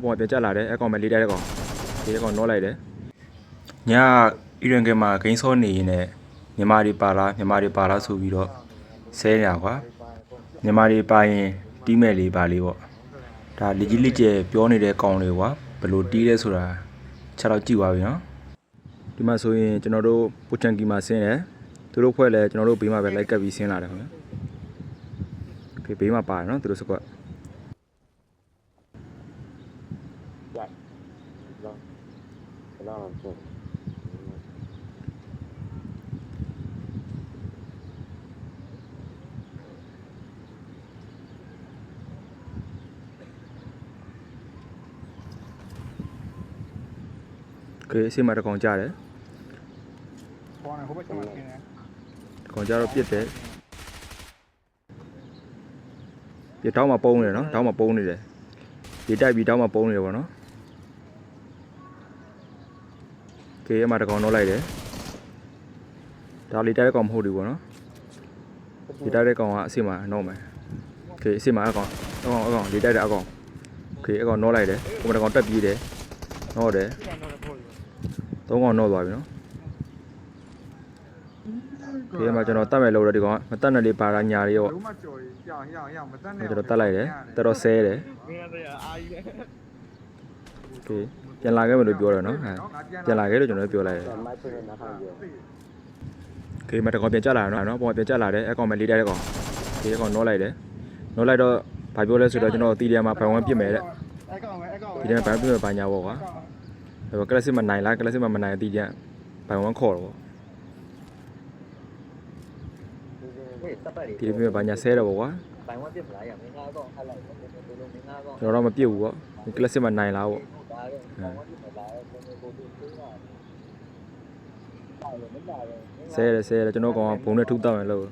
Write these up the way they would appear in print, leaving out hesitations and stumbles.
နော်ပုံပြန်ကြလာတယ်အကောင်ပဲလေးတိုက်တဲ့ကောင်ဒီကောင်နောလိုက်တယ်ညအီရန်ကမှာဂိမ်းစောနေရင်လည်းမြန်မာတွေပါလားဆိုပြီးတော့ဆဲနေတာကွာမြန်မာတွေပါရင်တီးမဲ့လေးပါလေးပေါ့ဒါလီကြီးလီကျဲပြောနေတဲ့ကောင်တွေကွာဘယ်လိုတီးလဲဆိုတာချက်တော့ကြည့်ပါပြီနော်ဒီမှာဆိုရင်ကျွန်တော်တို့ပူချန်ကီမှာဆင်းတယ်သူတို့ဖွဲ့လဲကျွန်တော်တို့ဘေးမှာပဲလိုက်ကပ်ပြီးဆင်းလာတယ်ခင်ဗျာโอเคဘေးမှာပါတယ်နော်သူတို့စကွက်โอเคအစီအမတကောင်ကြတယ်ကောင်နဲ့ဟိုဘက်ချက်မှာဆင်းတယ်ကောင်ကြတော့ပြစ်တယ်ပြတောင်းမှာပုံးနေတယ်နော်တောင်းမှာပုံးနေတယ်ဒီတိုက်ပြီးတောင်းမှာပုံးနေတယ်ပေါ့နော်โอเคအမတကောင်တော့လိုက်တယ်ဒါလေးတိုက်တဲ့ကောင်မဟုတ်ဘူးပေါ့နော်ဒီတိုက်တဲ့ကောင်ကအစီအမတော့မယ်โอเคအစီအမအကောင်လေးတိုက်တဲ့အကောင်โอเคအကောင်တော့လိုက်တယ်ဟိုဘက်ကောင်တက်ပြေးတယ်တော့တယ်သုံးကောင်တော့သွားပြီနော်ဒီမှာကျွန်တော်တတ်မယ်လို့တော့ဒီကောင်မတတ်နဲ့လေးပါတာညာလေးရောကျွန်တော်တတ်လိုက်တယ်တော်တော်ဆဲတယ်โอเคပြန်လာခဲ့မယ်လို့ပြောတယ်နော်ပြန်လာခဲ့လို့ကျွန်တော်ပြောလိုက်တယ်โอเคမတကောင်ပြန်ကြလာနော်ပုံပြန်ကြလာတယ်အကောင်ပဲလေးတိုက်တဲ့ကောင်ဒီအကောင်နောလိုက်တယ်နောလိုက်တော့ဘာပြောလဲဆိုတော့ကျွန်တော်တီရီယာမှာဘိုင်ဝမ်ပြစ်မယ်တဲ့ဒီထဲမှာဘိုင်ဝမ်ပြစ်မယ်ဘာညာပေါ့ကွာကလစ်စစ်မနိုင်လားကလစ်စစ်မနိုင်အတီးကြဘိုင်ဝမ်ခေါ်တော့ဒီပြဘာညာဆဲတော့ကွာဘိုင်ဝမ်ပြစ်မလားရမင်းသားတော့ဟတ်လိုက်ကျွန်တော်တော့မပြစ်ဘူးပေါ့ကလစ်စစ်မနိုင်လားပေါ့ဆဲတယ်ကျွန်တော်ကောင်ဘုံနဲ့ထုတောက်ရင်လို့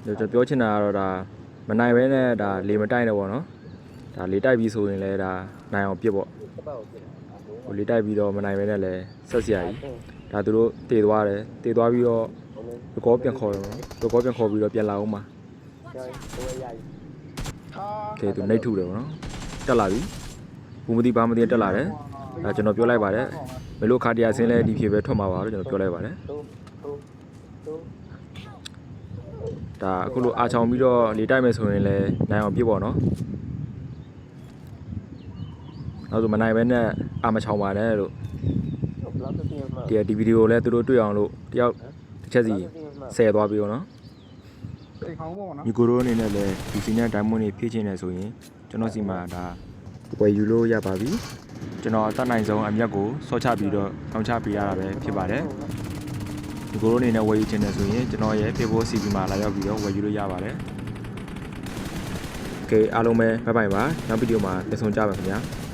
ကျွန်တော်ပြောချင်တာကတော့ဒါမနိုင်ပဲနဲ့ဒါလေမတိုက်တော့ဗောနော်ဒါလေတိုက်ပြီးဆိုရင်လည်းဒါနိုင်အောင်ပြစ်ပေါ့ဟိုလေတိုက်ပြီးတော့မနိုင်ပဲနဲ့လည်းဆက်စရာကြီးဒါသူတို့တည်သွားတယ်တည်သွားပြီးတော့ဒီကောပြန်ခေါ်တယ်နော်ဒီကောပြန်ခေါ်ပြီးတော့ပြန်လာအောင်ပါကဲသူနှိပ်ထုတယ်ဗောနော်တက်လာပြီဘူးမသိဘာမသိတက်လာတယ်ဒါကျွန်တော်ပြောလိုက်ပါတယ်မလို့ခါတရဆင်းလဲဒီဖြစ်ပဲထွက်မှာပါလို့ကျွန်တော်ပြောလိုက်ပါတယ်ဒါအခုလိုအားချောင်ပြီးတော့လေတိုက်မယ်ဆိုရင်လည်းနိုင်အောင်ပြစ်ပေါ့နော်နောက်ဆိုမနိုင်ပဲနဲ့အာမချောင်ပါနဲ့လို့ဒီဗီဒီယိုလည်းသူတို့တွေ့အောင်လို့တယောက်တစ်ချက်စီဆယ်သွားပြီးတော့နော်မီကိုရိုအနေနဲ့လည်းဒီစီနဲ့ဒိုင်မွန်တွေဖြည့်ချင်တယ်ဆိုရင်ကျွန်တော်စီမှာဒါဝယ်ယူလို့ရပါပြီကျွန်တော်အသက်နိုင်ဆုံးအမြတ်ကိုဆော့ချပြီးတော့တောင်းချပေးရတာပဲဖြစ်ပါတယ်ဒီကိုရိုအနေနဲ့ဝယ်ယူချင်တယ်ဆိုရင်ကျွန်တော်ရဲ့ Facebook CP မှာလာရောက်ပြီးတော့ဝယ်ယူလို့ရပါတယ်။ Okay အားလုံးပဲဘိုင်ဘိုင်ပါနောက်ဗီဒီယိုမှာပြန်ဆုံကြပါခင်ဗျာ။